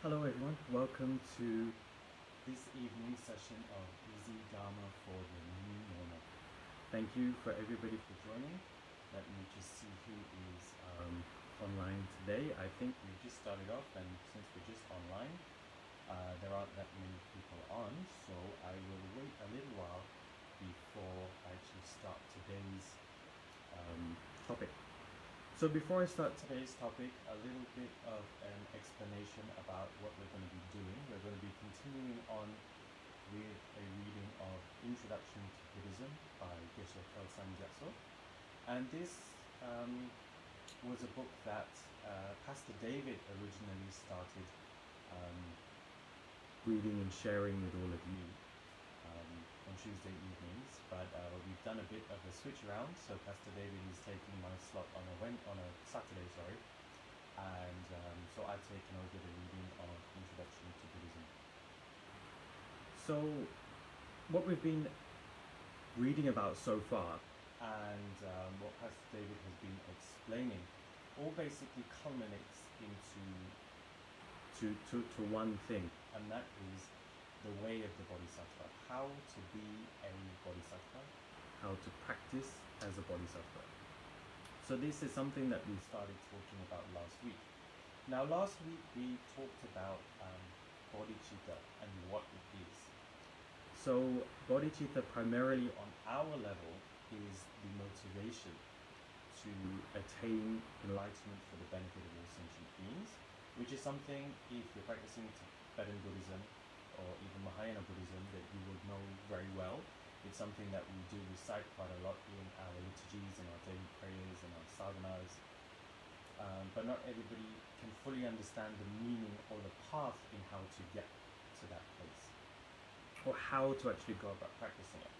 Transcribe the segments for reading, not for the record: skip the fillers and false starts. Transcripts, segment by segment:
Hello everyone, welcome to this evening session of Easy Dharma for the New Normal. Thank you for everybody for joining. Let me just see who is online today. I think we just started off, and since we're just online, there aren't that many people on, so I will wait a little while before I actually start today's topic. So before I start today's topic, a little bit of an explanation about what we're going to be doing. We're going to be continuing on with a reading of Introduction to Buddhism by Geshe Kelsang. And this was a book that Pastor David originally started reading and sharing with all of you on Tuesday evenings, but we've done a bit of a switch around. So Pastor David is taking my slot on a Saturday, and so I've taken over the reading of Introduction to Buddhism. So what we've been reading about so far, and what Pastor David has been explaining, all basically culminates into one thing, and that is the way of the Bodhisattva. How to be a Bodhisattva, how to practice as a Bodhisattva. So this is something that we started talking about last week. Now last week we talked about bodhicitta and what it is. So bodhicitta primarily on our level is the motivation to attain enlightenment for the benefit of all sentient beings, which is something, if you're practicing Tibetan Buddhism or even Mahayana Buddhism, that you would know very well. It's something that we do recite quite a lot in our liturgies and our daily prayers and our sadhanas, but not everybody can fully understand the meaning or the path in how to get to that place, or how to actually go about practicing it.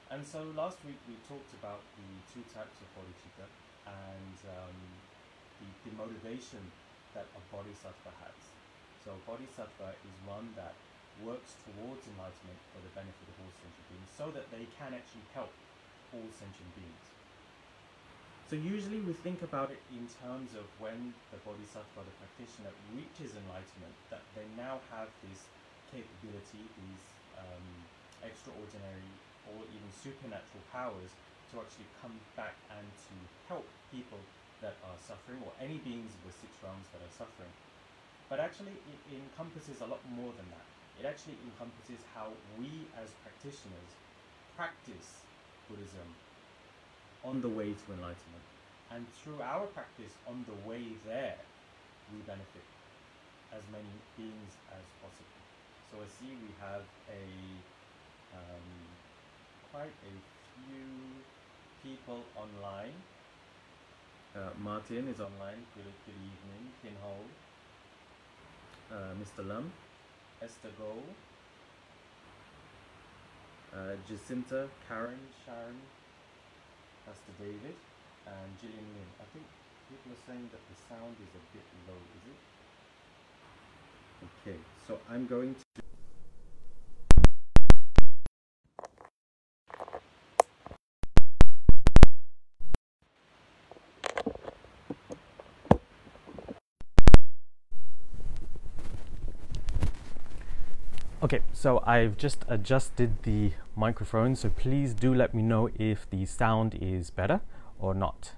And so last week we talked about the two types of bodhicitta and the motivation that a bodhisattva has. So bodhisattva is one that works towards enlightenment for the benefit of all sentient beings, so that they can actually help all sentient beings. So usually we think about it in terms of when the bodhisattva, the practitioner, reaches enlightenment, that they now have this capability, these extraordinary or even supernatural powers to actually come back and to help people that are suffering, or any beings of the six realms that are suffering. But actually it encompasses a lot more than that. It actually encompasses how we as practitioners practice Buddhism on the way to enlightenment. And through our practice on the way there, we benefit as many beings as possible. So I see we have quite a few people online. Martin is online. Good evening. Pinhole. Mr. Lam. Esther Go, Jacinta, Karen, Sharon, Pastor David, and Gillian Lin. I think people are saying that the sound is a bit low, is it? Okay, so I'm going to... Okay, so I've just adjusted the microphone, so please do let me know if the sound is better or not.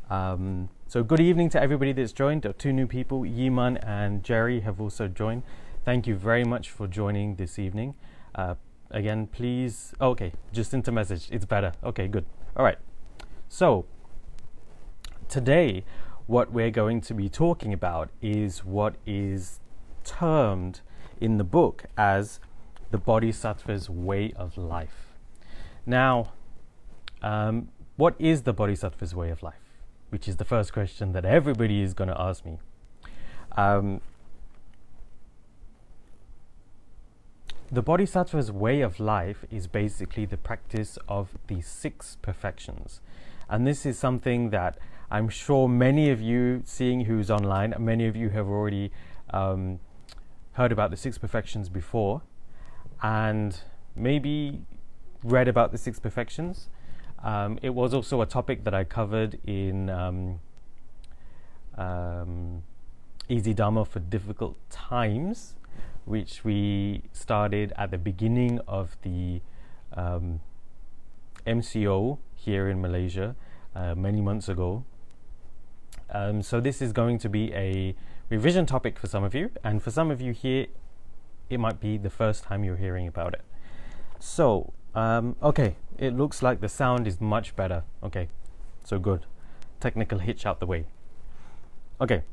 So good evening to everybody that's joined. There are two new people, Yiman and Jerry have also joined. Thank you very much for joining this evening. Again, please... Oh, okay, just into message, it's better. Okay, good. All right. So today what we're going to be talking about is what is termed in the book as the Bodhisattva's way of life. Now, what is the Bodhisattva's way of life? Which is the first question that everybody is going to ask me. The Bodhisattva's way of life is basically the practice of the six perfections. And this is something that I'm sure many of you, seeing who's online, many of you have already heard about the six perfections before, and maybe read about the six perfections. It was also a topic that I covered in Easy Dharma for Difficult Times, which we started at the beginning of the MCO here in Malaysia many months ago. So this is going to be a revision topic for some of you, and for some of you here, it might be the first time you're hearing about it. So, okay, it looks like the sound is much better. Okay, so good. Technical hitch out the way. Okay.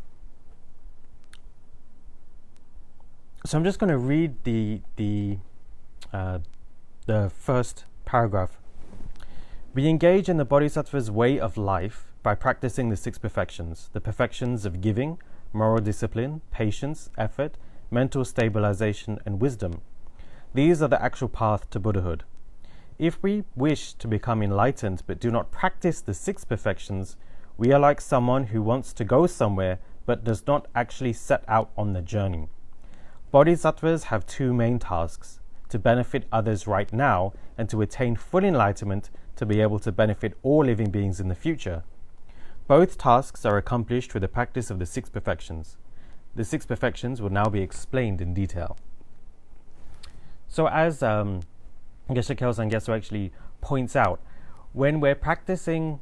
So I'm just going to read the first paragraph. We engage in the Bodhisattva's way of life by practicing the 6 perfections, the perfections of giving, moral discipline, patience, effort, mental stabilization, and wisdom. These are the actual path to Buddhahood. If we wish to become enlightened but do not practice the 6 perfections, we are like someone who wants to go somewhere but does not actually set out on the journey. Bodhisattvas have 2 main tasks: to benefit others right now and to attain full enlightenment to be able to benefit all living beings in the future. Both tasks are accomplished with the practice of the 6 perfections. The 6 perfections will now be explained in detail. So as Geshe Kelsang actually points out, when we're practicing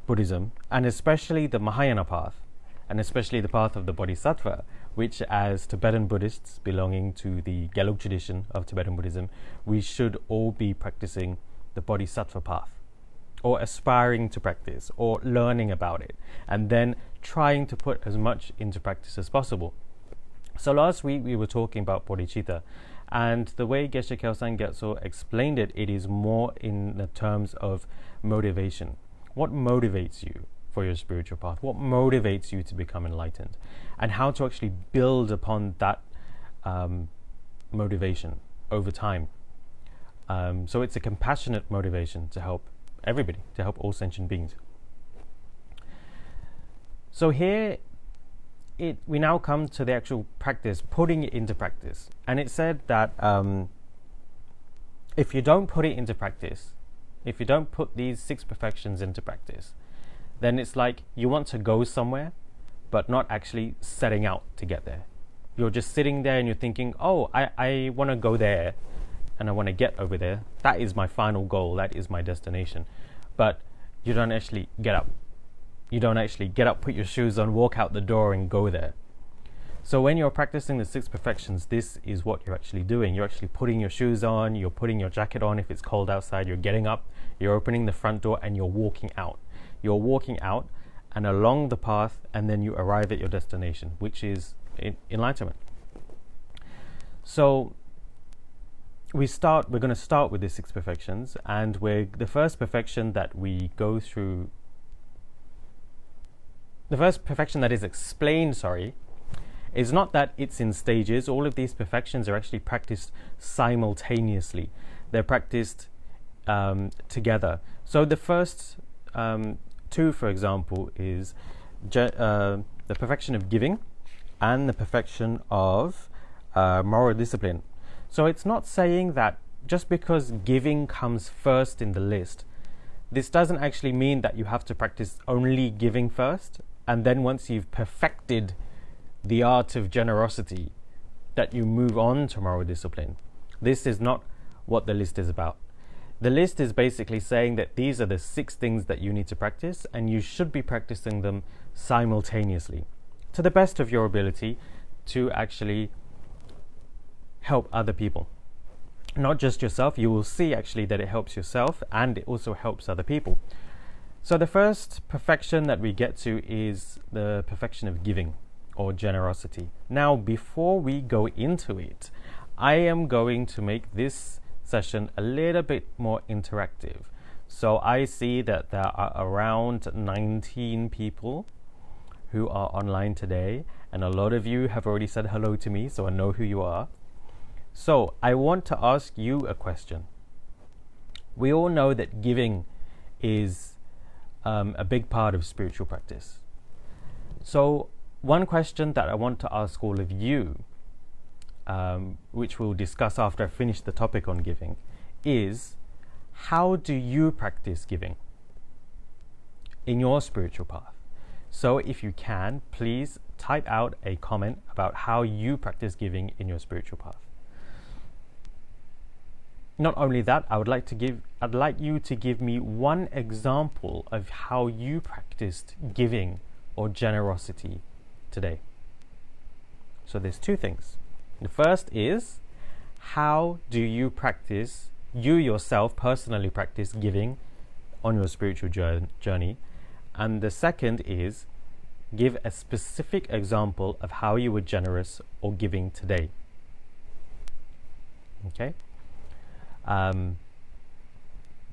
Buddhism, and especially the Mahayana path, and especially the path of the Bodhisattva, which as Tibetan Buddhists belonging to the Gelug tradition of Tibetan Buddhism, we should all be practicing the Bodhisattva path, or aspiring to practice, or learning about it, and then trying to put as much into practice as possible. So last week we were talking about bodhicitta, and the way Geshe Kelsang Gyatso explained it, it is more in the terms of motivation. What motivates you for your spiritual path? What motivates you to become enlightened? And how to actually build upon that motivation over time. So it's a compassionate motivation to help everybody, to help all sentient beings. So here, we now come to the actual practice, putting it into practice. And it said that if you don't put it into practice, if you don't put these 6 perfections into practice, then it's like you want to go somewhere, but not actually setting out to get there. You're just sitting there and you're thinking, oh, I want to go there, and I want to get over there. That is my final goal. That is my destination. But you don't actually get up. You don't actually get up, put your shoes on, walk out the door and go there. So when you're practicing the 6 perfections, this is what you're actually doing. You're actually putting your shoes on, you're putting your jacket on if it's cold outside, you're getting up, you're opening the front door, and you're walking out. You're walking out and along the path, and then you arrive at your destination, which is enlightenment. So we're going to start with the 6 perfections, and the first perfection that we go through, the first perfection that is explained, is not that it's in stages. All of these perfections are actually practiced simultaneously. They're practiced together. So the first 2, for example, is the perfection of giving and the perfection of moral discipline. So it's not saying that just because giving comes first in the list, this doesn't actually mean that you have to practice only giving first, and then once you've perfected the art of generosity, that you move on to moral discipline. This is not what the list is about. The list is basically saying that these are the 6 things that you need to practice, and you should be practicing them simultaneously, to the best of your ability, to actually help other people. Not just yourself. You will see actually that it helps yourself and it also helps other people. So the first perfection that we get to is the perfection of giving, or generosity. Now, before we go into it, I am going to make this session a little bit more interactive. So I see that there are around 19 people who are online today, and a lot of you have already said hello to me, so I know who you are. So I want to ask you a question. We all know that giving is a big part of spiritual practice. So one question that I want to ask all of you, which we'll discuss after I finish the topic on giving, is how do you practice giving in your spiritual path? So if you can, please type out a comment about how you practice giving in your spiritual path. Not only that, I'd like you to give me one example of how you practiced giving or generosity today. So there's two things. The first is, how do you yourself personally practice giving on your spiritual journey? And the second is, give a specific example of how you were generous or giving today. Okay?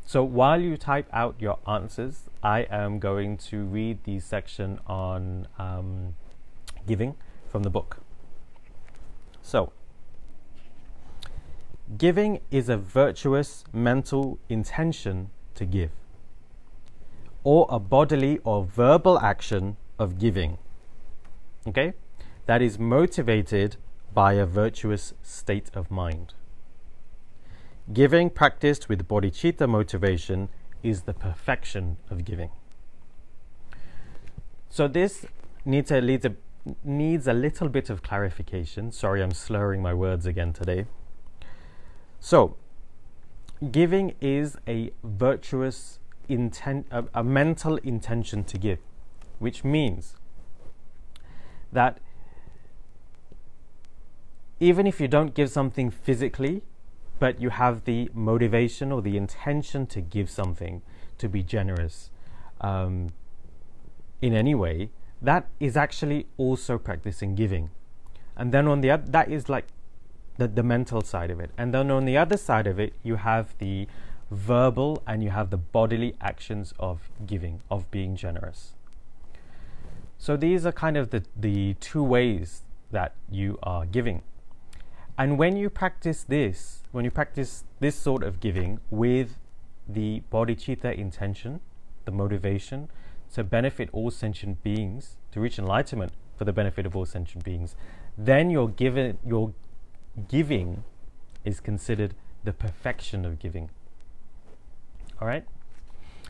So while you type out your answers, I am going to read the section on giving from the book. So, giving is a virtuous mental intention to give, or a bodily or verbal action of giving, okay, that is motivated by a virtuous state of mind. Giving practiced with bodhicitta motivation is the perfection of giving. So this needs a little bit of clarification. Sorry, I'm slurring my words again today. So, giving is a virtuous a mental intention to give, which means that even if you don't give something physically, but you have the motivation or the intention to give something, to be generous in any way, that is actually also practicing giving. And then on the other, that is like the mental side of it. And then on the other side of it, you have the verbal and you have the bodily actions of giving, of being generous. So these are kind of the two ways that you are giving. And when you practice this sort of giving with the bodhicitta intention, the motivation to benefit all sentient beings, to reach enlightenment for the benefit of all sentient beings, then your giving is considered the perfection of giving. All right?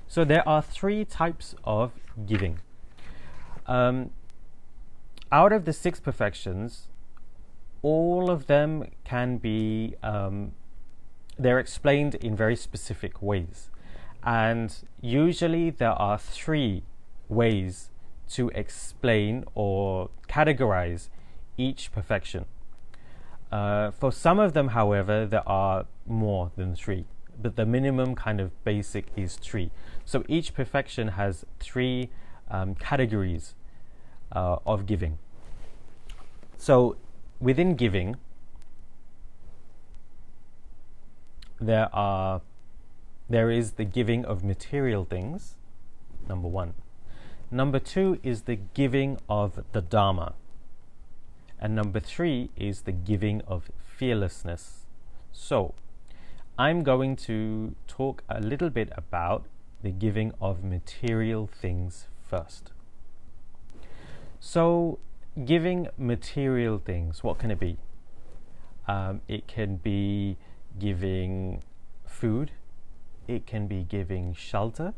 So there are 3 types of giving. Out of the 6 perfections, all of them can be, they're explained in very specific ways. And usually there are 3 ways to explain or categorize each perfection. For some of them, however, there are more than 3, but the minimum kind of basic is 3. So each perfection has 3 categories of giving. So within giving, there is the giving of material things, number 1. Number 2 is the giving of the Dharma. And number 3 is the giving of fearlessness. So, I'm going to talk a little bit about the giving of material things first. So, giving material things, what can it be? It can be giving food, it can be giving shelter,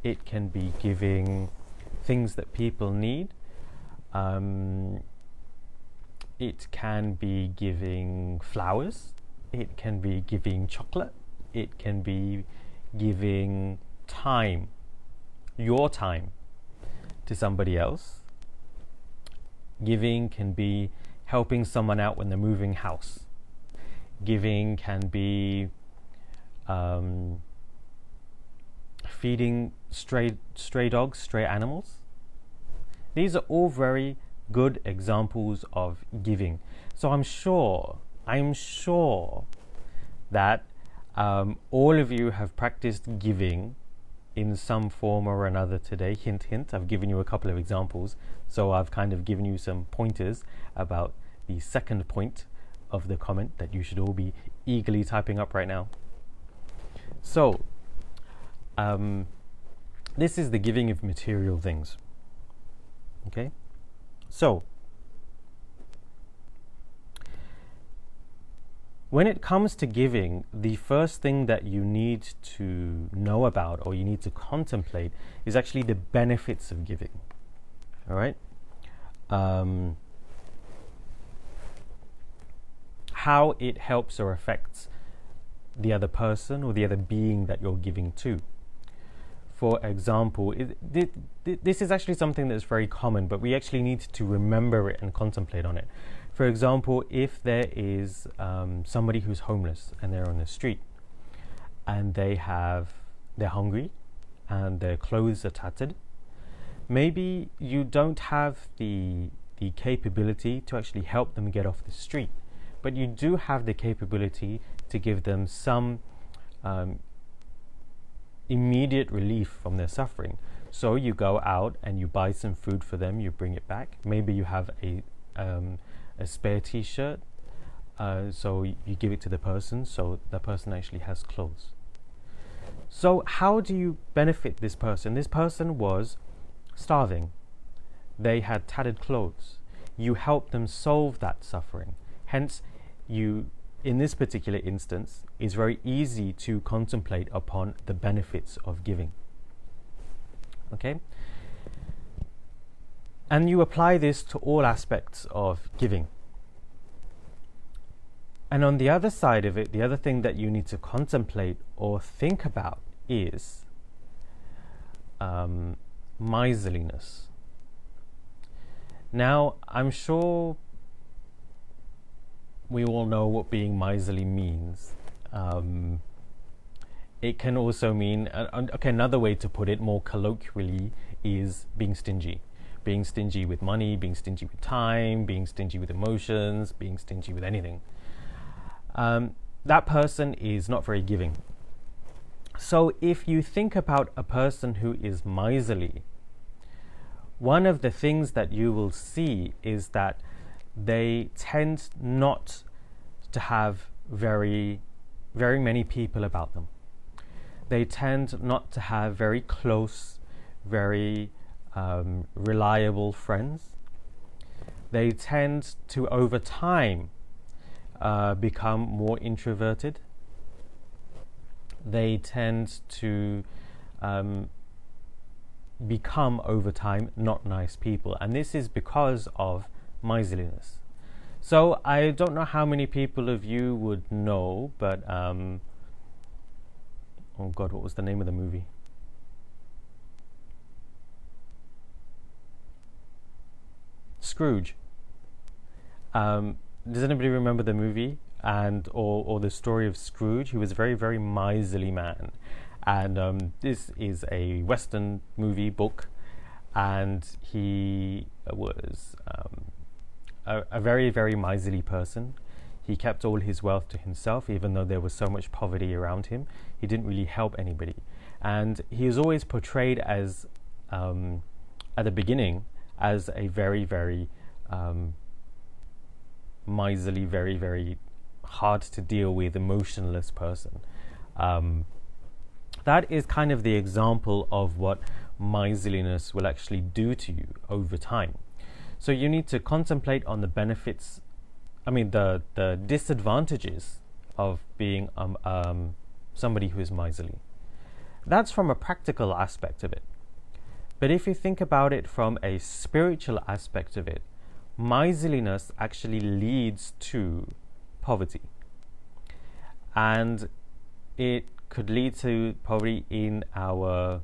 it can be giving things that people need, it can be giving flowers, it can be giving chocolate, it can be giving time, your time, to somebody else. Giving can be helping someone out when they're moving house. Giving can be feeding stray dogs, stray animals. These are all very good examples of giving. So I'm sure that all of you have practiced giving in some form or another today. Hint, hint, I've given you a couple of examples. So I've kind of given you some pointers about the second point of the comment that you should all be eagerly typing up right now. So, this is the giving of material things. Okay? So, when it comes to giving, the first thing that you need to know about or you need to contemplate is actually the benefits of giving. All right. How it helps or affects the other person or the other being that you're giving to. For example, this is actually something that's very common, but we actually need to remember it and contemplate on it. For example, if there is somebody who's homeless and they're on the street and they're hungry and their clothes are tattered, maybe you don't have the capability to actually help them get off the street, but you do have the capability to give them some immediate relief from their suffering. So you go out and you buy some food for them, you bring it back. Maybe you have a spare t-shirt, so you give it to the person, so the person actually has clothes. So how do you benefit this person? This person was starving. They had tattered clothes. You help them solve that suffering. Hence, in this particular instance, it's very easy to contemplate upon the benefits of giving. Okay? And you apply this to all aspects of giving. And on the other side of it, the other thing that you need to contemplate or think about is miserliness. Now, I'm sure we all know what being miserly means. It can also mean, another way to put it more colloquially is being stingy. Being stingy with money, being stingy with time, being stingy with emotions, being stingy with anything. That person is not very giving. So if you think about a person who is miserly, one of the things that you will see is that they tend not to have very many people about them. They tend not to have very close, very reliable friends. They tend to, over time, become more introverted. They tend to become, over time, not nice people. And this is because of miserliness. So I don't know how many people of you would know, but oh God, what was the name of the movie? Scrooge. Does anybody remember the movie or the story of Scrooge? He was a very, very miserly man, and this is a Western movie book, and he was a very, very miserly person. He kept all his wealth to himself, even though there was so much poverty around him. He didn't really help anybody, and he was always portrayed as, at the beginning, as a very, very miserly, very, very hard to deal with, emotionless person. That is kind of the example of what miserliness will actually do to you over time. So you need to contemplate on the benefits, the disadvantages of being somebody who is miserly. That's from a practical aspect of it. But if you think about it from a spiritual aspect of it, miserliness actually leads to poverty. And it could lead to poverty in our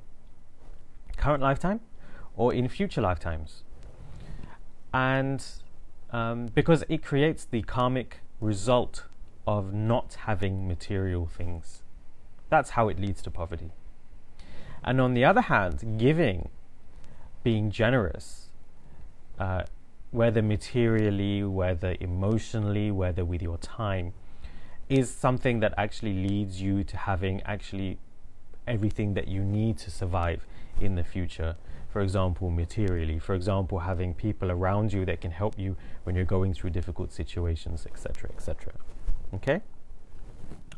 current lifetime or in future lifetimes. And because it creates the karmic result of not having material things. That's how it leads to poverty. And on the other hand, giving, being generous, whether materially, whether emotionally, whether with your time, is something that actually leads you to having actually everything that you need to survive in the future. For example, materially. For example, having people around you that can help you when you're going through difficult situations, etc., etc. Okay?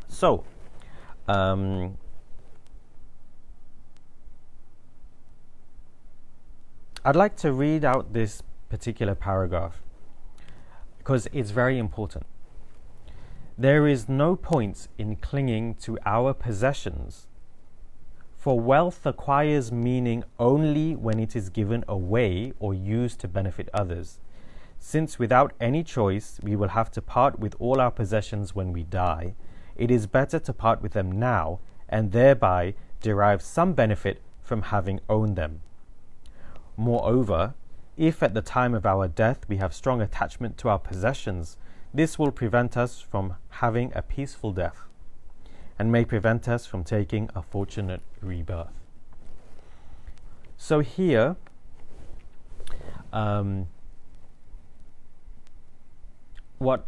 So, I'd like to read out this particular paragraph because it's very important. There is no point in clinging to our possessions, For wealth acquires meaning only when it is given away or used to benefit others. Since without any choice we will have to part with all our possessions when we die, it is better to part with them now and thereby derive some benefit from having owned them. Moreover, if at the time of our death we have strong attachment to our possessions, this will prevent us from having a peaceful death and may prevent us from taking a fortunate rebirth. So here, what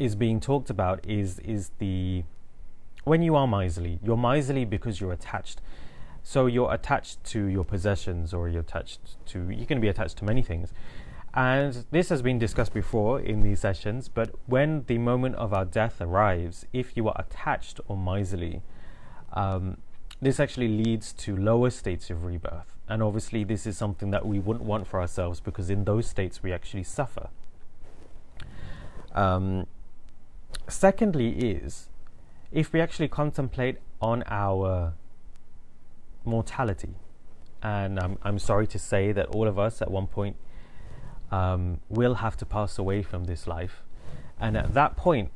is being talked about is the when you are miserly, you're miserly because you're attached. So you're attached to your possessions, or you can be attached to many things. And this has been discussed before in these sessions, but when the moment of our death arrives, if you are attached or miserly, this actually leads to lower states of rebirth. And obviously this is something that we wouldn't want for ourselves, because in those states we actually suffer. Secondly is, if we actually contemplate on our mortality, and I'm sorry to say that all of us at one point will have to pass away from this life, and at that point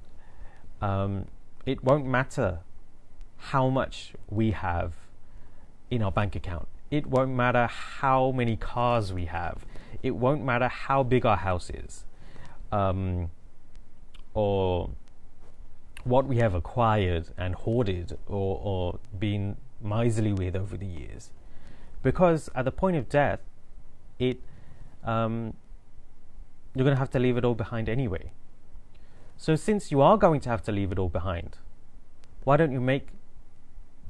it won't matter how much we have in our bank account, it won't matter how many cars we have, it won't matter how big our house is, or what we have acquired and hoarded or been miserly with over the years, because at the point of death you're going to have to leave it all behind anyway. So since you are going to have to leave it all behind, why don't you make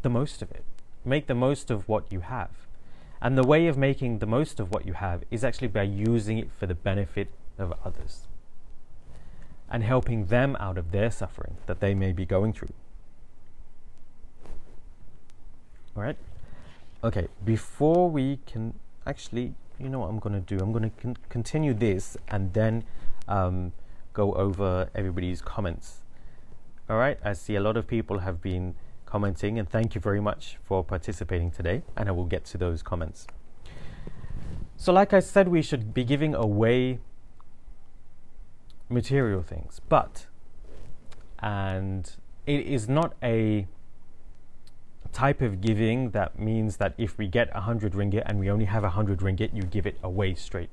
the most of it? Make the most of what you have. And the way of making the most of what you have is actually by using it for the benefit of others and helping them out of their suffering that they may be going through. All right? Okay, before we can actually, you know what I'm going to do? I'm going to continue this and then go over everybody's comments. All right, I see a lot of people have been commenting, and thank you very much for participating today, and I will get to those comments. So like I said, we should be giving away material things, and it is not a type of giving that means that if we get 100 ringgit and we only have 100 ringgit, you give it away straight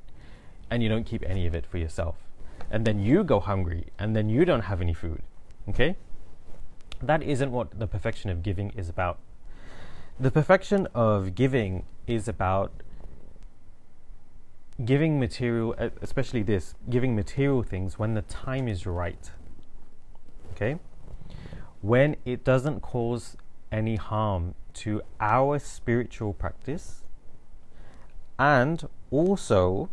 and you don't keep any of it for yourself, and then you go hungry and then you don't have any food. Okay, that isn't what the perfection of giving is about. The perfection of giving is about giving material, especially this, giving material things when the time is right. Okay? When it doesn't cause any harm to our spiritual practice, and also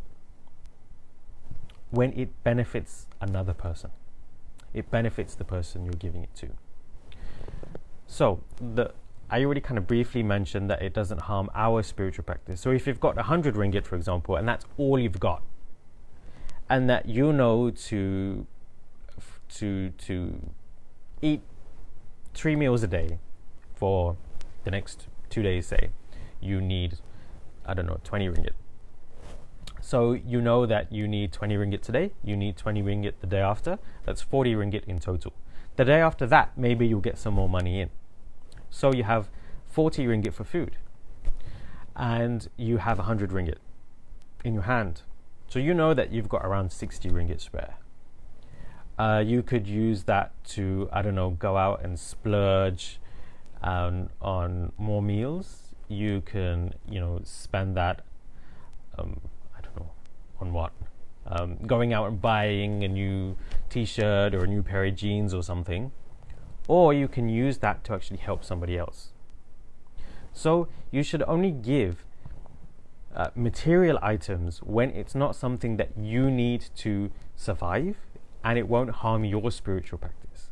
when it benefits another person. It benefits the person you're giving it to. So, I already kind of briefly mentioned that it doesn't harm our spiritual practice. So if you've got 100 ringgit, for example, and that's all you've got, and that you know to eat 3 meals a day for the next 2 days, say, you need, 20 ringgit. So you know that you need 20 ringgit today, you need 20 ringgit the day after, that's 40 ringgit in total. The day after that, maybe you'll get some more money in. So you have 40 ringgit for food, and you have 100 ringgit in your hand. So you know that you've got around 60 ringgit spare. You could use that to, go out and splurge on more meals. You can, spend that, on what? Going out and buying a new t-shirt or a new pair of jeans or something. Or you can use that to actually help somebody else. So you should only give material items when it's not something that you need to survive and it won't harm your spiritual practice.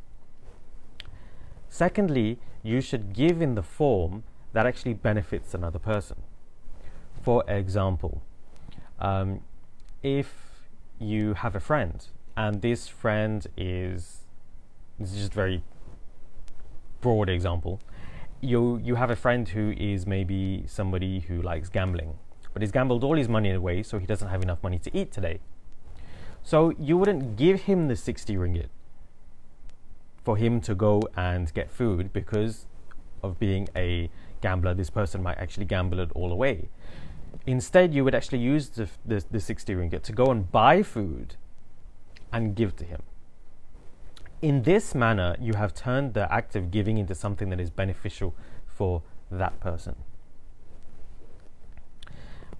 Secondly, you should give in the form that actually benefits another person. For example, if you have a friend and this friend is just very broad example, you have a friend who is maybe somebody who likes gambling, but he's gambled all his money away, so he doesn't have enough money to eat today. So you wouldn't give him the 60 ringgit for him to go and get food, because of being a gambler, this person might actually gamble it all away. Instead, you would actually use the 60 ringgit to go and buy food and give to him. In this manner, you have turned the act of giving into something that is beneficial for that person.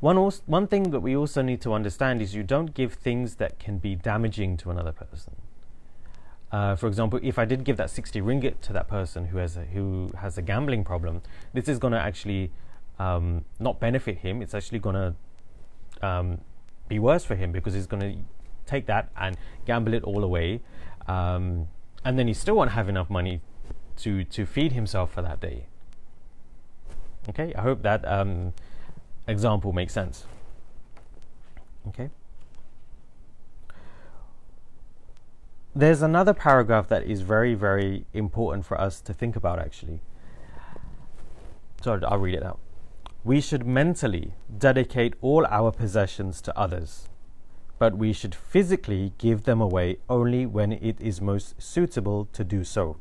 One thing that we also need to understand is you don't give things that can be damaging to another person. For example, if I did give that 60 ringgit to that person who has a gambling problem, this is going to actually not benefit him. It's actually going to be worse for him, because he's going to take that and gamble it all away, and then he still won't have enough money to feed himself for that day. Okay, I hope that example makes sense. Okay. There's another paragraph that is very, very important for us to think about, actually. So I'll read it out. We should mentally dedicate all our possessions to others, but we should physically give them away only when it is most suitable to do so.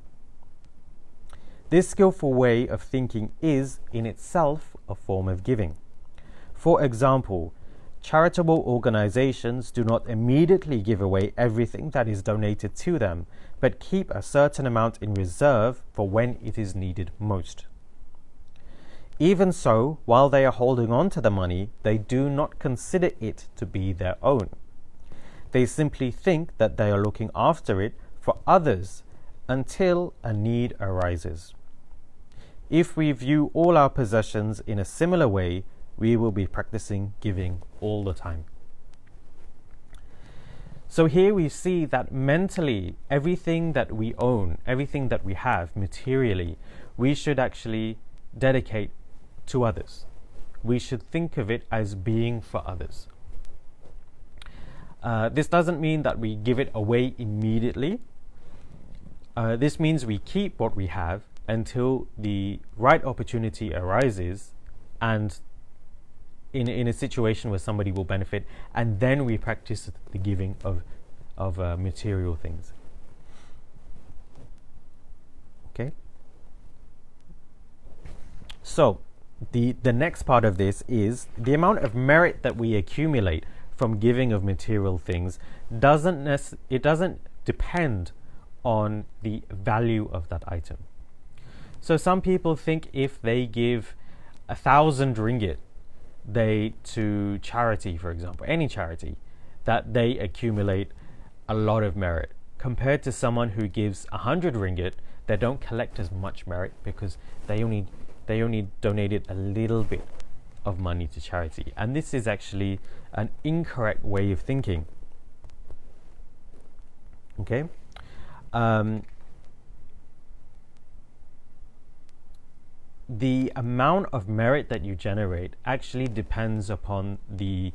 This skillful way of thinking is, in itself, a form of giving. For example, charitable organizations do not immediately give away everything that is donated to them, but keep a certain amount in reserve for when it is needed most. Even so, while they are holding on to the money, they do not consider it to be their own. They simply think that they are looking after it for others until a need arises. If we view all our possessions in a similar way, we will be practicing giving all the time. So here we see that mentally, everything that we own, everything that we have materially, we should actually dedicate to others. We should think of it as being for others. This doesn't mean that we give it away immediately. This means we keep what we have until the right opportunity arises, and in a situation where somebody will benefit, and then we practice the giving of material things. Okay. So the next part of this is the amount of merit that we accumulate from giving of material things doesn't depend on the value of that item. So some people think if they give 1,000 ringgit to charity, for example, any charity, that they accumulate a lot of merit. Compared to someone who gives 100 ringgit, they don't collect as much merit because they only donated a little bit of money to charity. And this is actually an incorrect way of thinking. Okay? The amount of merit that you generate actually depends upon the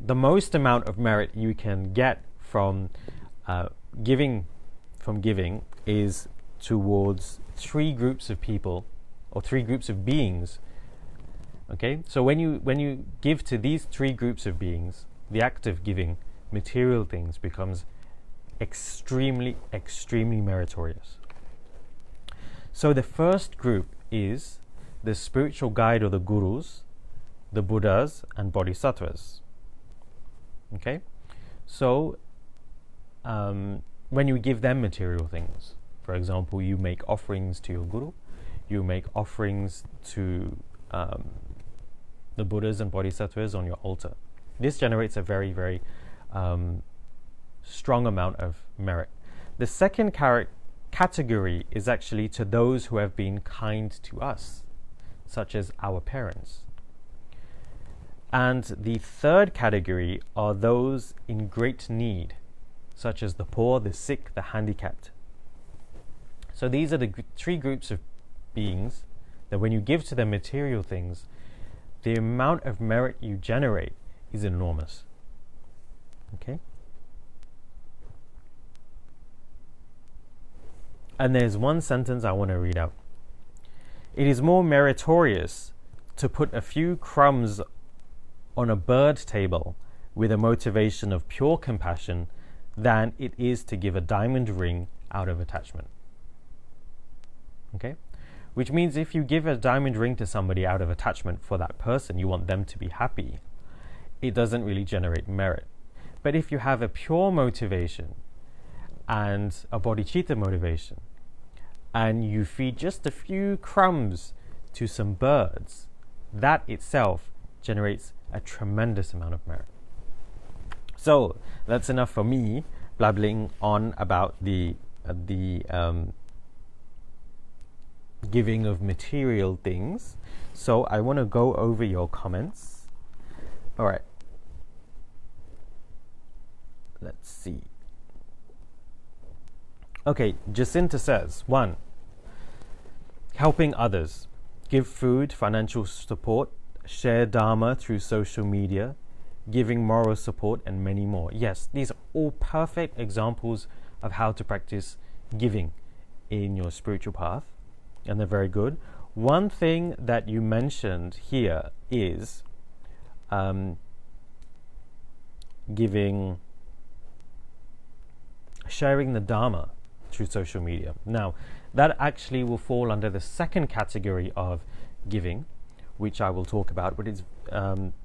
most amount of merit you can get from giving is towards 3 groups of people or 3 groups of beings. Okay, so when you give to these 3 groups of beings, the act of giving material things becomes extremely meritorious. So the first group is the spiritual guide or the gurus, the Buddhas and Bodhisattvas. Okay, so when you give them material things, for example, you make offerings to your guru, you make offerings to the Buddhas and Bodhisattvas on your altar. This generates a very, very strong amount of merit. The second category is actually to those who have been kind to us, such as our parents. And the third category are those in great need, such as the poor, the sick, the handicapped. So these are the 3 groups of beings that when you give to them material things, the amount of merit you generate is enormous. Okay? And there's one sentence I want to read out. It is more meritorious to put a few crumbs on a bird table with a motivation of pure compassion than it is to give a diamond ring out of attachment. Okay? Which means if you give a diamond ring to somebody out of attachment for that person, you want them to be happy, it doesn't really generate merit. But if you have a pure motivation and a bodhicitta motivation, and you feed just a few crumbs to some birds, that itself generates a tremendous amount of merit. So that's enough for me blabbling on about the giving of material things. So I want to go over your comments. All right. Let's see. Okay, Jacinta says, 1. Helping others. Give food, financial support, share Dharma through social media, giving moral support, and many more. Yes, these are all perfect examples of how to practice giving in your spiritual path, and they're very good. One thing that you mentioned here is sharing the Dharma through social media. Now, that actually will fall under the second category of giving, which I will talk about, but it's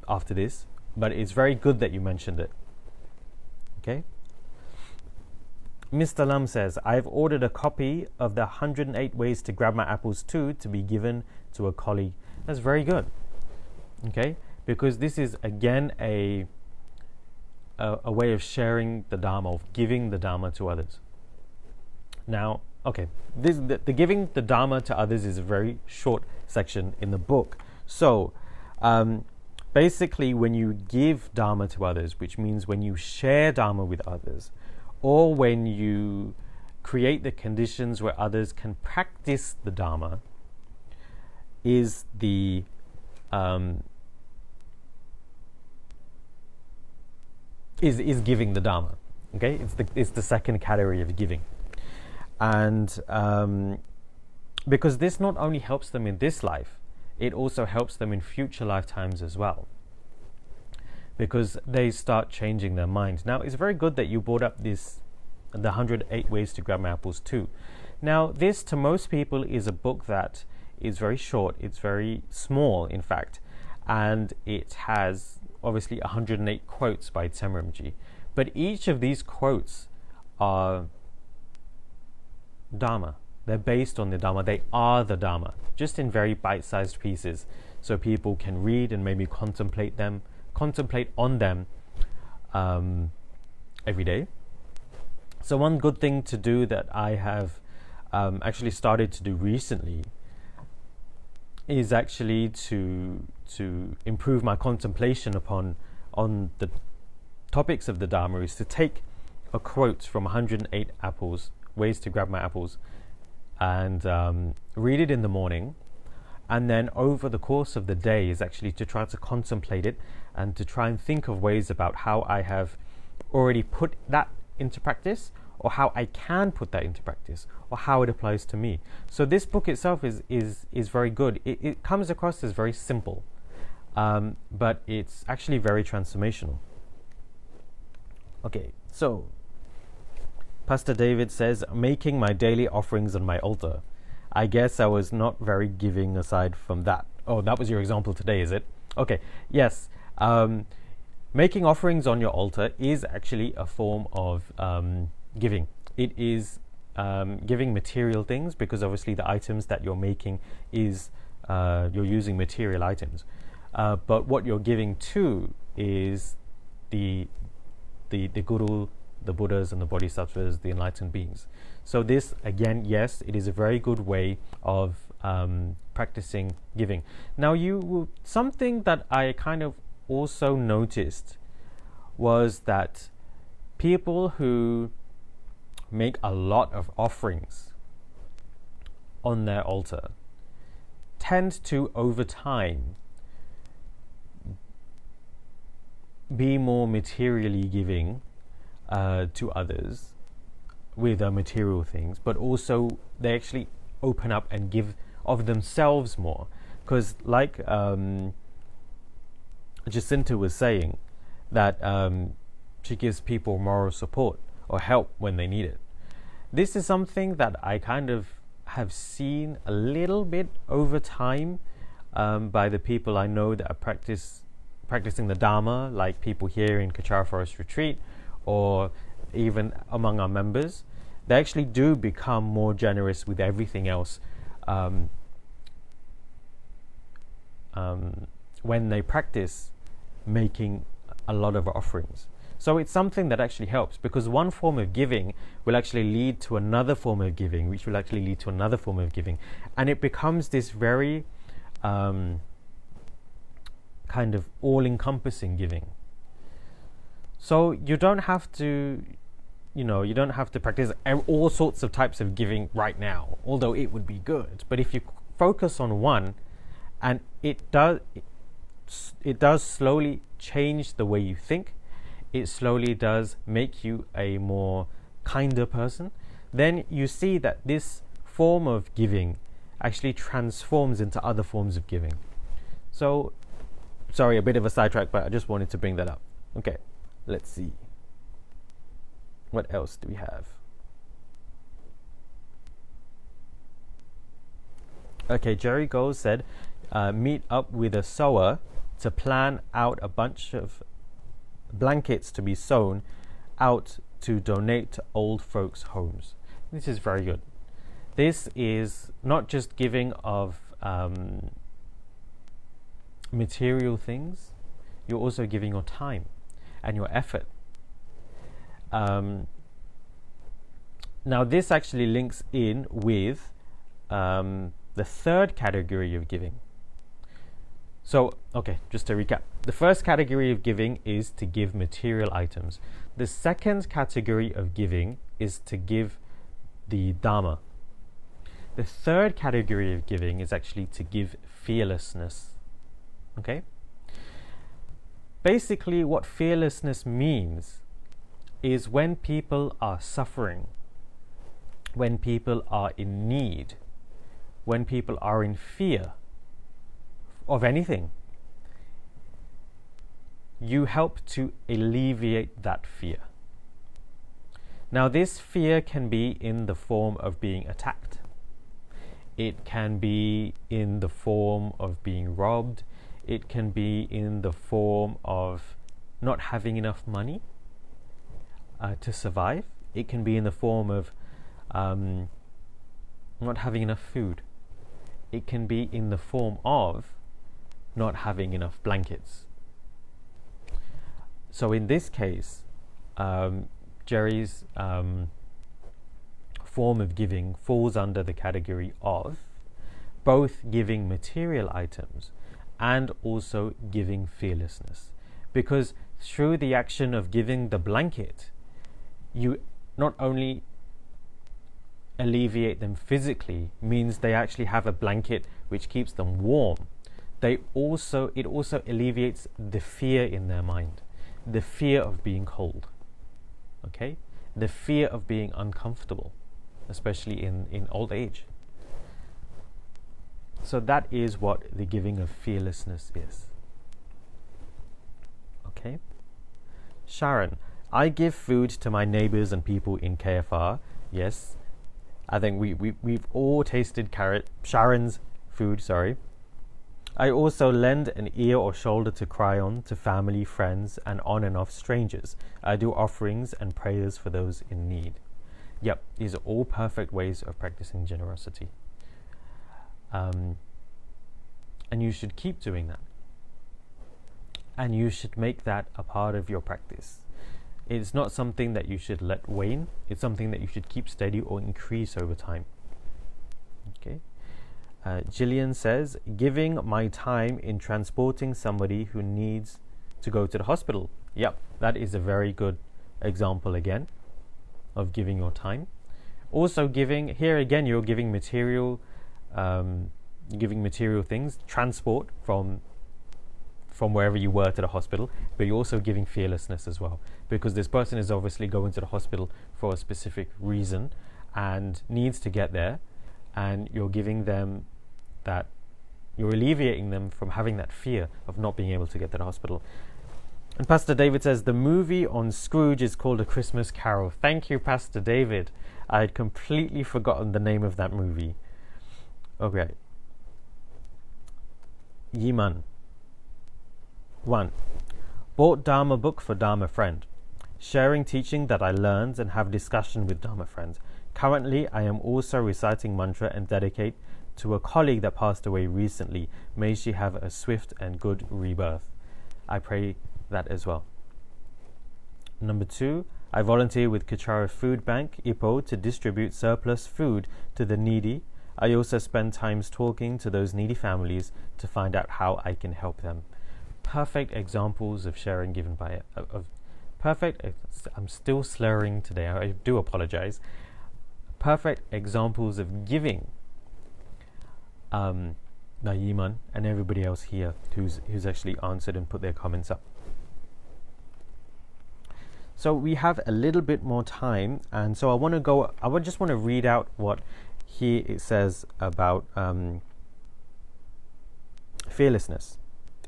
after this. But it's very good that you mentioned it. Okay? Mr. Lam says, I've ordered a copy of the 108 Ways to Grab My Apples too to be given to a colleague. That's very good. Okay? Because this is again a way of sharing the Dharma, of giving the Dharma to others. Now, okay, the giving the Dharma to others is a very short section in the book. So, basically, when you give Dharma to others, which means when you share Dharma with others, or when you create the conditions where others can practice the Dharma, is the is giving the Dharma. Okay, it's the second category of giving, and because this not only helps them in this life, it also helps them in future lifetimes as well, because they start changing their mind. Now, it's very good that you brought up the 108 Ways to Grab My Apples too. Now, this to most people is a book that is very short. It's very small, in fact, and it has obviously 108 quotes by Tsemrimji. But each of these quotes are Dharma. They're based on the Dharma. They are the Dharma, just in very bite-sized pieces, so people can read and maybe contemplate on them every day. So one good thing to do that I have actually started to do recently is actually to improve my contemplation on the topics of the Dharma, is to take a quote from 108 Ways to Grab My Apples, and read it in the morning, and then over the course of the day is actually to try to contemplate it and to try and think of ways about how I have already put that into practice, or how I can put that into practice, or how it applies to me. So this book itself is very good. It comes across as very simple, but it's actually very transformational. Okay, so Pastor David says, making my daily offerings on my altar. I guess I was not very giving aside from that. Oh, that was your example today, is it? Okay, yes. Making offerings on your altar is actually a form of giving. It is giving material things, because obviously the items that you're making is you're using material items. But what you're giving to is the Guru, the Buddhas and the Bodhisattvas, the enlightened beings. So this, again, yes, it is a very good way of practicing giving. Now, something that I kind of also noticed was that people who make a lot of offerings on their altar tend to, over time, be more materially giving to others with material things, but also they actually open up and give of themselves more. Because like Jacinta was saying, that she gives people moral support or help when they need it. This is something that I kind of have seen a little bit over time by the people I know that are practicing the Dharma, like people here in Kechara Forest Retreat, or even among our members. They actually do become more generous with everything else when they practice making a lot of offerings. So it's something that actually helps, because one form of giving will actually lead to another form of giving, which will actually lead to another form of giving, and it becomes this very kind of all-encompassing giving. So you don't have to, you don't have to practice all sorts of types of giving right now, although it would be good. But if you focus on one, and it does slowly change the way you think, it slowly does make you a more kinder person, then you see that this form of giving actually transforms into other forms of giving. So, sorry, a bit of a sidetrack, but I just wanted to bring that up. Okay, let's see. What else do we have? Okay, Jerry Gold said, meet up with a sewer to plan out a bunch of blankets to be sewn out to donate to old folks' homes. This is very good. This is not just giving of material things, you're also giving your time and your effort. Now this actually links in with the third category of giving. So, okay, just to recap. The first category of giving is to give material items. The second category of giving is to give the Dharma. The third category of giving is actually to give fearlessness. Okay? Basically, what fearlessness means is when people are suffering, when people are in need, when people are in fear of anything, you help to alleviate that fear. Now, this fear can be in the form of being attacked. It can be in the form of being robbed. It can be in the form of not having enough money to survive. It can be in the form of not having enough food. It can be in the form of not having enough blankets. So in this case, Jerry's form of giving falls under the category of both giving material items and also giving fearlessness. Because through the action of giving the blanket, you not only alleviate them physically, means they actually have a blanket which keeps them warm. It also alleviates the fear in their mind, the fear of being cold, okay? The fear of being uncomfortable, especially in old age. So that is what the giving of fearlessness is. Okay? Sharon, I give food to my neighbors and people in KFR. Yes, I think we've all tasted Sharon's food, sorry. I also lend an ear or shoulder to cry on to family, friends, and on and off strangers. I do offerings and prayers for those in need. Yep, these are all perfect ways of practicing generosity. And you should keep doing that. And you should make that a part of your practice. It's not something that you should let wane. It's something that you should keep steady or increase over time. Okay. Jillian says, giving my time in transporting somebody who needs to go to the hospital. Yep, that is a very good example again of giving your time. Also giving, here again, you're giving material things, transport from wherever you were to the hospital, but you're also giving fearlessness as well, because this person is obviously going to the hospital for a specific reason and needs to get there, and you're giving them that you're alleviating them from having that fear of not being able to get to the hospital. And Pastor David says, the movie on Scrooge is called A Christmas Carol. Thank you, Pastor David. I had completely forgotten the name of that movie. Okay. Yiman. 1. Bought Dharma book for Dharma friend. Sharing teaching that I learned and have discussion with Dharma friends. Currently, I am also reciting mantra and dedicate to a colleague that passed away recently. May she have a swift and good rebirth. I pray that as well. Number 2, I volunteer with Kechara Food Bank, Ipoh, to distribute surplus food to the needy. I also spend times talking to those needy families to find out how I can help them. Perfect examples of sharing given by I'm still slurring today, I do apologize. Perfect examples of giving. Nayiman and everybody else here who's actually answered and put their comments up. So we have a little bit more time, and so I just want to read out what here it says about fearlessness,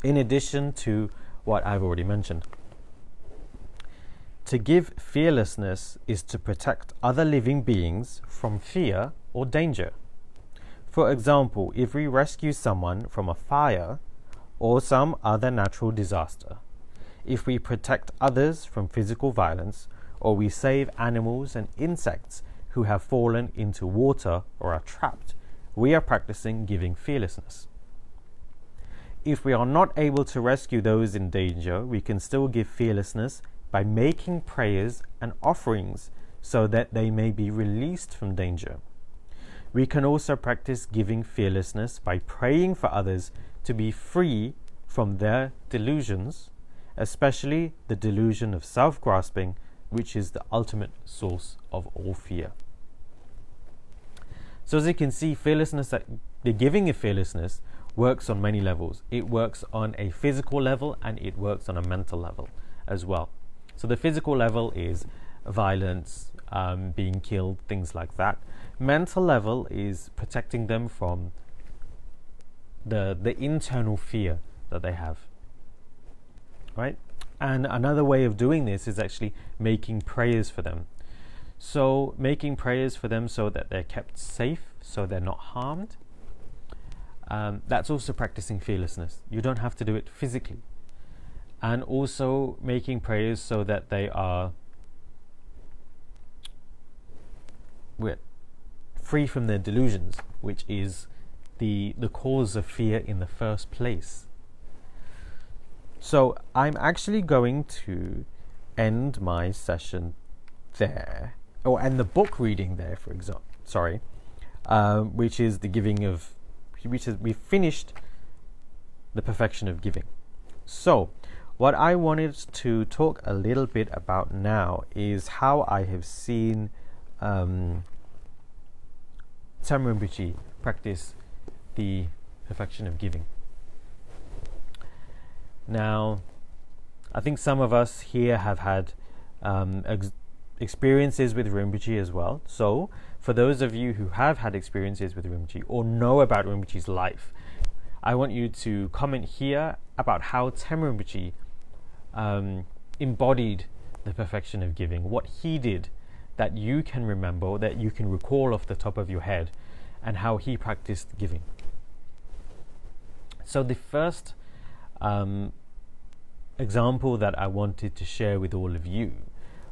in addition to what I've already mentioned. To give fearlessness is to protect other living beings from fear or danger. For example, if we rescue someone from a fire or some other natural disaster, if we protect others from physical violence, or we save animals and insects who have fallen into water or are trapped, we are practicing giving fearlessness. If we are not able to rescue those in danger, we can still give fearlessness by making prayers and offerings so that they may be released from danger. We can also practice giving fearlessness by praying for others to be free from their delusions, especially the delusion of self-grasping, which is the ultimate source of all fear. So as you can see, fearlessness, the giving of fearlessness works on many levels. It works on a physical level and it works on a mental level as well. So the physical level is violence, being killed, things like that. Mental level is protecting them from the internal fear that they have. Right? And another way of doing this is actually making prayers for them. So making prayers for them so that they're kept safe, so they're not harmed. That's also practicing fearlessness. You don't have to do it physically. And also making prayers so that they are free from their delusions, which is the cause of fear in the first place. So I'm actually going to end my session there, or end the book reading there, for example. Which is the giving of, we finished the perfection of giving. So what I wanted to talk a little bit about now is how I have seen Tsamma Rinpoche practice the perfection of giving. Now, I think some of us here have had experiences with Rinpoche as well. So, for those of you who have had experiences with Rinpoche or know about Rinpoche's life, I want you to comment here about how Tsamma Rinpoche embodied the perfection of giving, what he did that you can remember, that you can recall off the top of your head, and how he practiced giving. So the first example that I wanted to share with all of you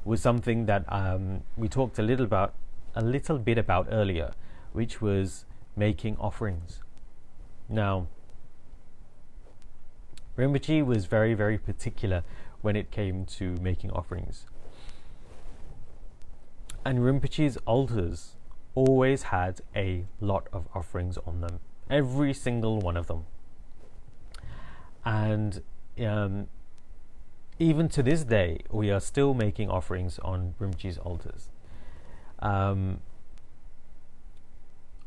was something that we talked a little bit about earlier, which was making offerings. Now, Rinpoche was very, very particular when it came to making offerings. And Rinpoche's altars always had a lot of offerings on them, every single one of them. And even to this day, we are still making offerings on Rinpoche's altars.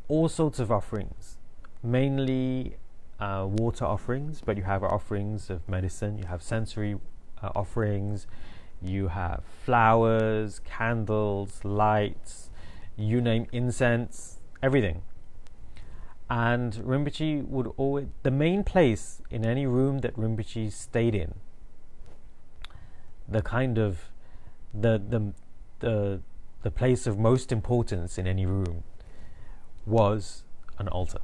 All sorts of offerings, mainly water offerings, but you have offerings of medicine, you have sensory offerings, you have flowers, candles, lights, you name, incense, everything. And Rinpoche would always, the main place in any room that Rinpoche stayed in, the kind of the place of most importance in any room was an altar.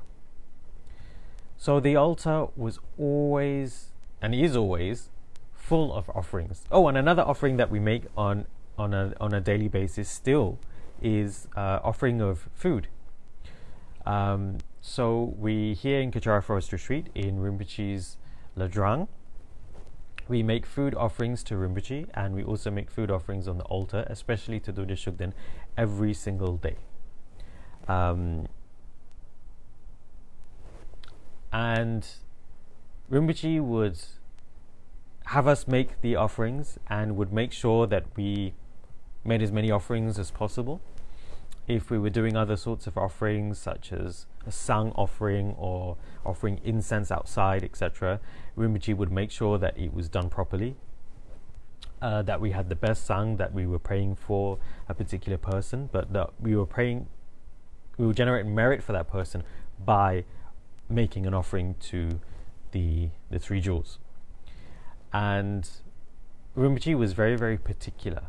So the altar was always, and is always, full of offerings. Oh, and another offering that we make on a daily basis still is offering of food. So we here in Kechara Forest Retreat in Rinpoche's Ladrang, we make food offerings to Rinpoche, and we also make food offerings on the altar, especially to Dode Shugden, every single day. And Rinpoche would have us make the offerings and would make sure that we made as many offerings as possible. If we were doing other sorts of offerings, such as a sang offering or offering incense outside, etc., Rinpoche would make sure that it was done properly, that we had the best sang, that we were praying for a particular person, but that we would generate merit for that person by making an offering to the three jewels. And Rinpoche was very, very particular,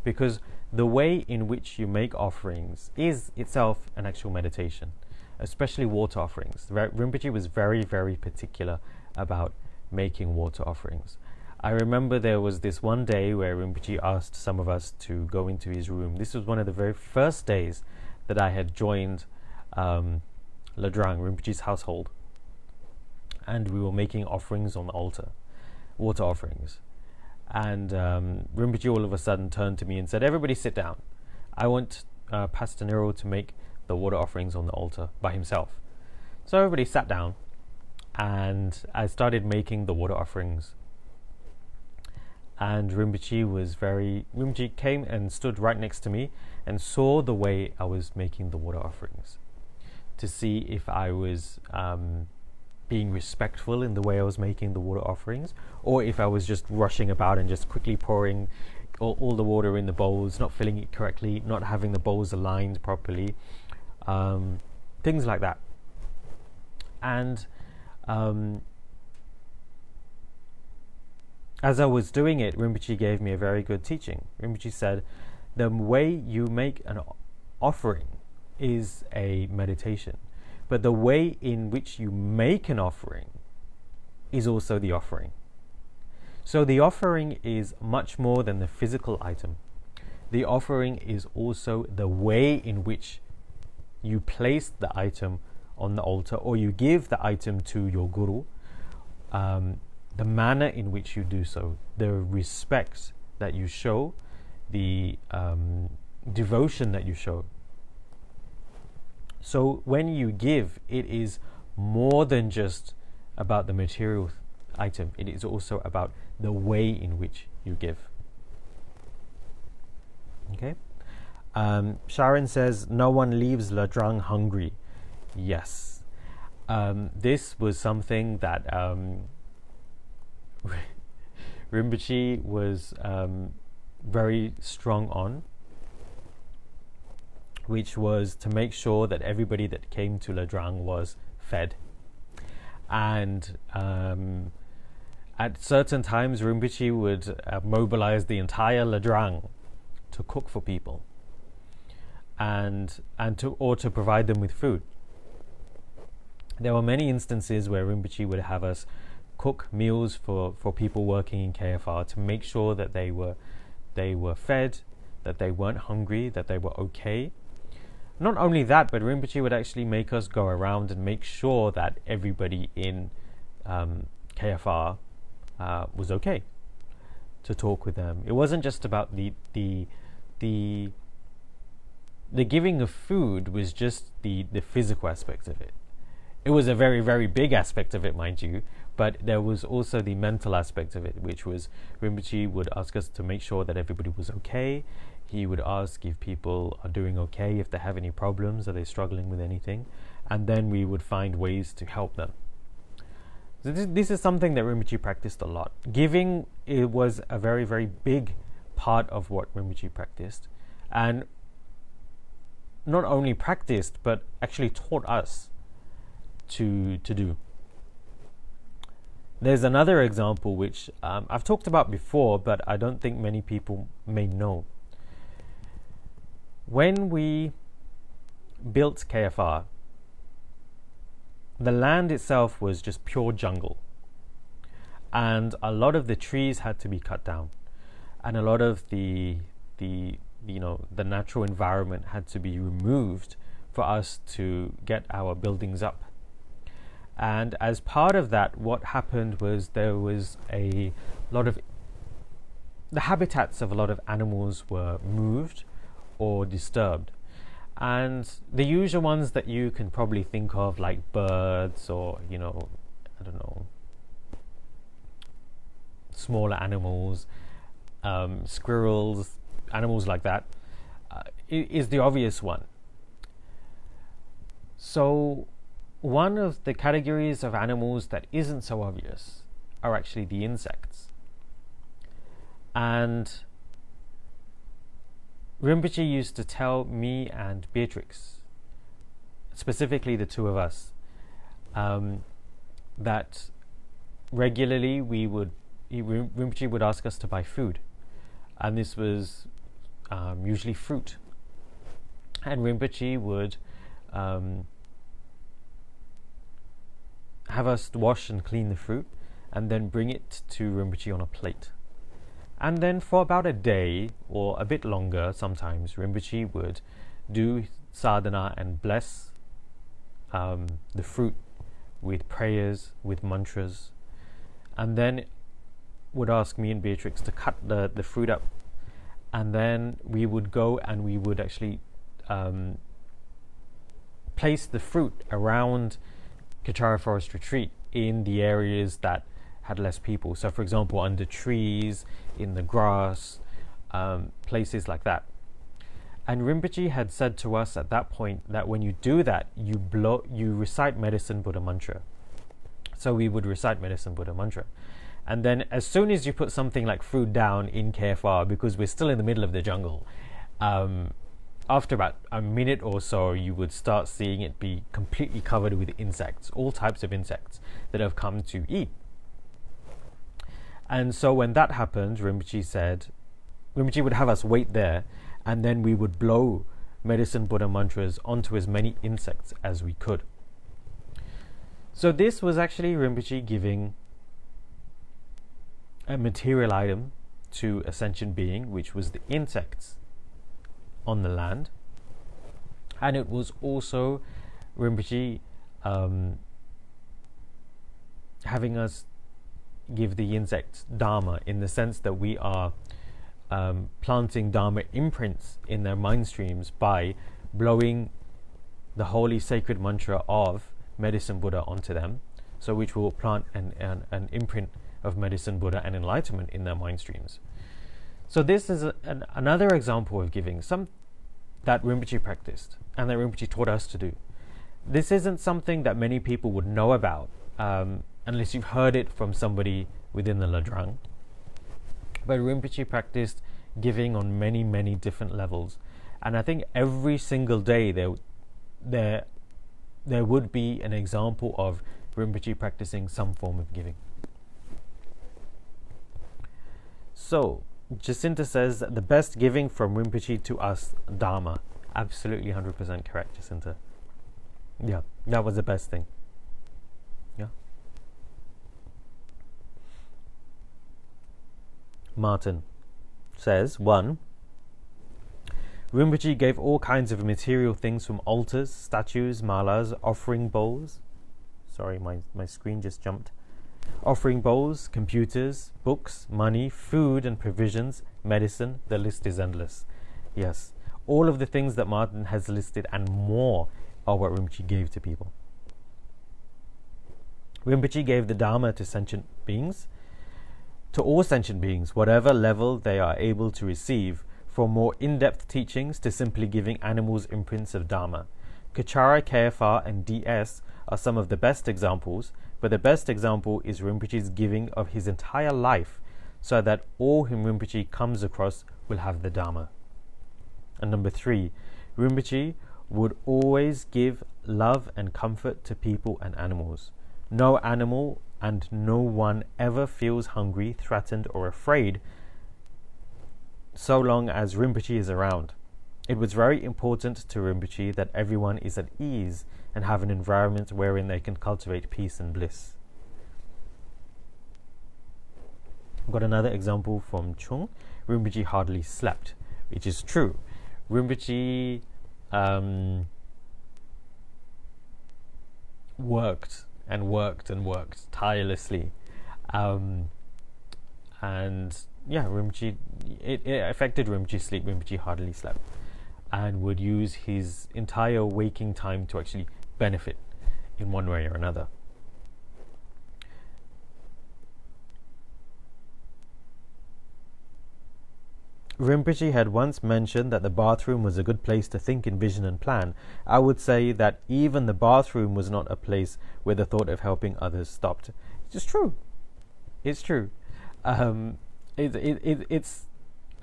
because the way in which you make offerings is itself an actual meditation, especially water offerings. Rinpoche was very, very particular about making water offerings. I remember there was this one day where Rinpoche asked some of us to go into his room. This was one of the very first days that I had joined Ladrang, Rinpoche's household, and we were making offerings on the altar, water offerings. And Rinpoche all of a sudden turned to me and said, "Everybody sit down. I want Pastor Niral to make the water offerings on the altar by himself." So everybody sat down, and I started making the water offerings. And Rinpoche came and stood right next to me and saw the way I was making the water offerings, to see if I was being respectful in the way I was making the water offerings, or if I was just rushing about and just quickly pouring all the water in the bowls, not filling it correctly, not having the bowls aligned properly, things like that. And as I was doing it, Rinpoche gave me a very good teaching. Rinpoche said, the way you make an offering is a meditation, but the way in which you make an offering is also the offering. So the offering is much more than the physical item. The offering is also the way in which you place the item on the altar, or you give the item to your guru, the manner in which you do so, the respect that you show, the devotion that you show. So when you give, it is more than just about the material item. It is also about the way in which you give. Okay. Sharon says, no one leaves Ladrang hungry. Yes. This was something that Rinpoche was very strong on, which was to make sure that everybody that came to Ladrang was fed. And at certain times, Rinpoche would mobilize the entire Ladrang to cook for people, and to provide them with food. There were many instances where Rinpoche would have us cook meals for people working in KFR to make sure that they were fed, that they weren't hungry, that they were okay. Not only that, but Rinpoche would actually make us go around and make sure that everybody in KFR was okay, to talk with them. It wasn't just about the giving of food was just the physical aspect of it. It was a very, very big aspect of it, mind you, but there was also the mental aspect of it, which was Rinpoche would ask us to make sure that everybody was okay. He would ask if people are doing okay, if they have any problems, are they struggling with anything, and then we would find ways to help them. So this is something that Rinpoche practiced a lot. Giving, it was a very, very big part of what Rinpoche practiced, and not only practiced, but actually taught us. to do. There's another example which I've talked about before, but I don't think many people may know. When we built KFR, the land itself was just pure jungle, and a lot of the trees had to be cut down, and a lot of the natural environment had to be removed for us to get our buildings up. And as part of that, what happened was there was a lot of the habitats of a lot of animals were moved or disturbed. And the usual ones that you can probably think of, like birds or, I don't know, smaller animals, squirrels, animals like that, is the obvious one. So one of the categories of animals that isn't so obvious are actually the insects. And Rinpoche used to tell me and Beatrix, specifically the two of us, that regularly Rinpoche would ask us to buy food, and this was usually fruit, and Rinpoche would have us wash and clean the fruit and then bring it to Rinpoche on a plate. And then for about a day or a bit longer, sometimes Rinpoche would do sadhana and bless the fruit with prayers, with mantras, and then would ask me and Beatrix to cut the fruit up, and then we would go and we would actually place the fruit around Kechara Forest Retreat in the areas that had less people. So for example, under trees, in the grass, places like that. And Rinpoche had said to us at that point that when you do that, you recite Medicine Buddha mantra. So we would recite Medicine Buddha mantra. And then as soon as you put something like fruit down in KFR, because we're still in the middle of the jungle, after about a minute or so, you would start seeing it be completely covered with insects, all types of insects that have come to eat. And so when that happened, Rinpoche would have us wait there, and then we would blow Medicine Buddha mantras onto as many insects as we could. So this was actually Rinpoche giving a material item to a sentient being, which was the insects on the land. And it was also Rinpoche having us give the insects Dharma, in the sense that we are planting Dharma imprints in their mind streams by blowing the holy sacred mantra of Medicine Buddha onto them, so which will plant an imprint of Medicine Buddha and enlightenment in their mind streams. So this is another example of giving, some that Rinpoche practiced and that Rinpoche taught us to do. This isn't something that many people would know about unless you've heard it from somebody within the Ladrang. But Rinpoche practiced giving on many, many different levels. And I think every single day there would be an example of Rinpoche practicing some form of giving. So, Jacinta says that the best giving from Rinpoche to us, Dharma. Absolutely 100% correct, Jacinta. Yeah, that was the best thing. Yeah. Martin says, 1. Rinpoche gave all kinds of material things, from altars, statues, malas, offering bowls. Sorry, my screen just jumped. Offering bowls, computers, books, money, food and provisions, medicine. The list is endless. Yes, all of the things that Martin has listed and more are what Rinpoche gave to people. Rinpoche gave the Dharma to sentient beings, to all sentient beings, whatever level they are able to receive, from more in-depth teachings to simply giving animals imprints of Dharma. Kechara, KFR and DS are some of the best examples, but the best example is Rinpoche's giving of his entire life, so that all whom Rinpoche comes across will have the Dharma. And number 3, Rinpoche would always give love and comfort to people and animals. No animal and no one ever feels hungry, threatened, or afraid so long as Rinpoche is around. It was very important to Rinpoche that everyone is at ease and have an environment wherein they can cultivate peace and bliss. I've got another example from Chung. Rinpoche hardly slept, which is true. Rinpoche worked and worked and worked tirelessly, and yeah, Rinpoche, it affected Rinpoche's sleep. Rinpoche hardly slept and would use his entire waking time to actually benefit in one way or another. Rinpoche had once mentioned that the bathroom was a good place to think, envision and plan. I would say that even the bathroom was not a place where the thought of helping others stopped. It's true. It's true. It's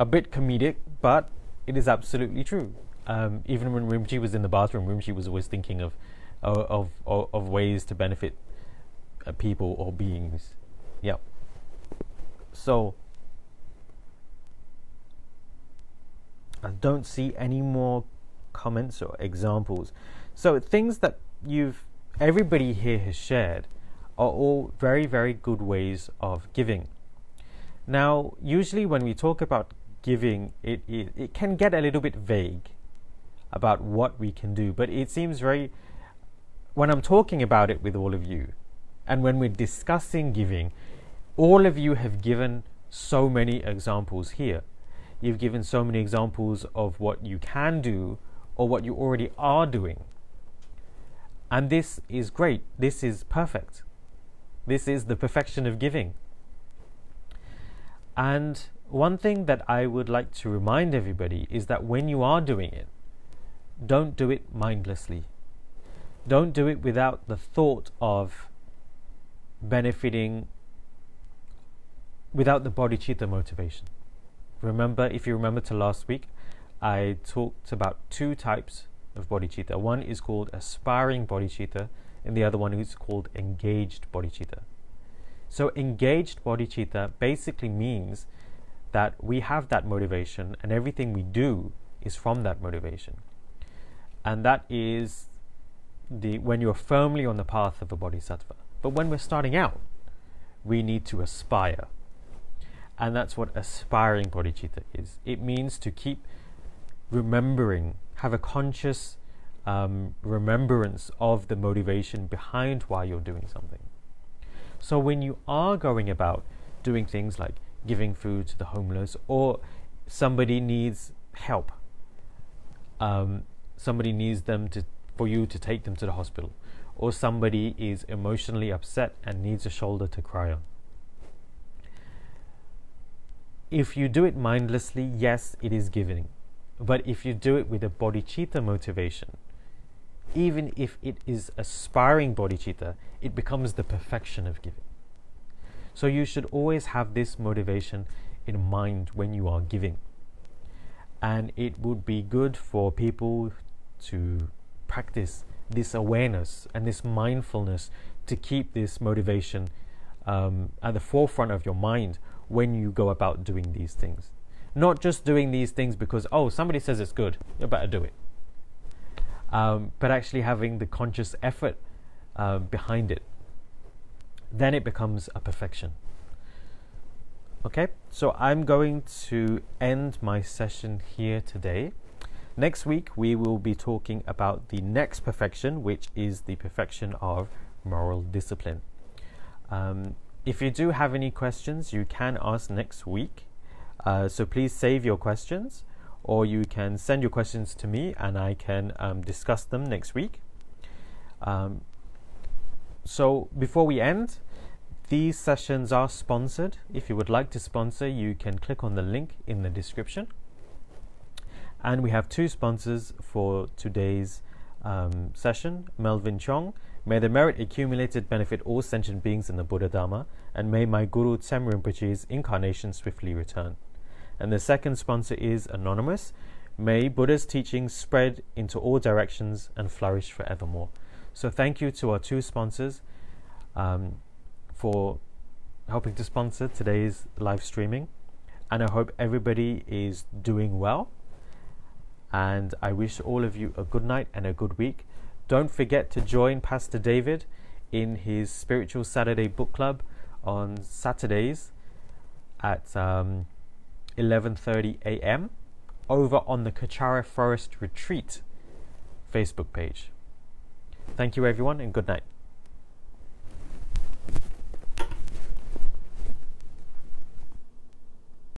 a bit comedic, but it is absolutely true. Even when Rinpoche was in the bathroom, Rinpoche was always thinking of ways to benefit people or beings. Yeah. So I don't see any more comments or examples. So things that everybody here has shared are all very, very good ways of giving. Now, usually when we talk about giving, it can get a little bit vague about what we can do, but it seems when I'm talking about it with all of you, and when we're discussing giving, all of you have given so many examples here. You've given so many examples of what you can do or what you already are doing. And this is great. This is perfect. This is the perfection of giving. And one thing that I would like to remind everybody is that when you are doing it, don't do it mindlessly. Don't do it without the thought of benefiting, without the bodhicitta motivation. Remember, if you remember to last week, I talked about two types of bodhicitta. One is called aspiring bodhicitta, and the other one is called engaged bodhicitta. So engaged bodhicitta basically means that we have that motivation and everything we do is from that motivation. And that is when you're firmly on the path of a bodhisattva. But when we're starting out, we need to aspire. And that's what aspiring bodhicitta is. It means to keep remembering, have a conscious remembrance of the motivation behind why you're doing something. So when you are going about doing things like giving food to the homeless, or somebody needs help, somebody needs for you to take them to the hospital, or somebody is emotionally upset and needs a shoulder to cry on. If you do it mindlessly, yes, it is giving. But if you do it with a bodhicitta motivation, even if it is aspiring bodhicitta, it becomes the perfection of giving. So you should always have this motivation in mind when you are giving. And it would be good for people to practice this awareness and this mindfulness, to keep this motivation at the forefront of your mind when you go about doing these things. Not just doing these things because, somebody says it's good, you better do it. But actually having the conscious effort behind it. Then it becomes a perfection. Okay, so I'm going to end my session here today. Next week we will be talking about the next perfection, which is the perfection of moral discipline. If you do have any questions, you can ask next week. So please save your questions, or you can send your questions to me and I can discuss them next week. So before we end, these sessions are sponsored. If you would like to sponsor, you can click on the link in the description. And we have two sponsors for today's session. Melvin Chong: may the merit accumulated benefit all sentient beings in the Buddha Dharma, and may my Guru Tsem Rinpoche's incarnation swiftly return. And the second sponsor is Anonymous: May Buddha's teachings spread into all directions and flourish forevermore. So thank you to our two sponsors for helping to sponsor today's live streaming. And I hope everybody is doing well. And I wish all of you a good night and a good week. Don't forget to join Pastor David in his Spiritual Saturday Book Club on Saturdays at 11:30 a.m. over on the Kechara Forest Retreat Facebook page. Thank you everyone and good night.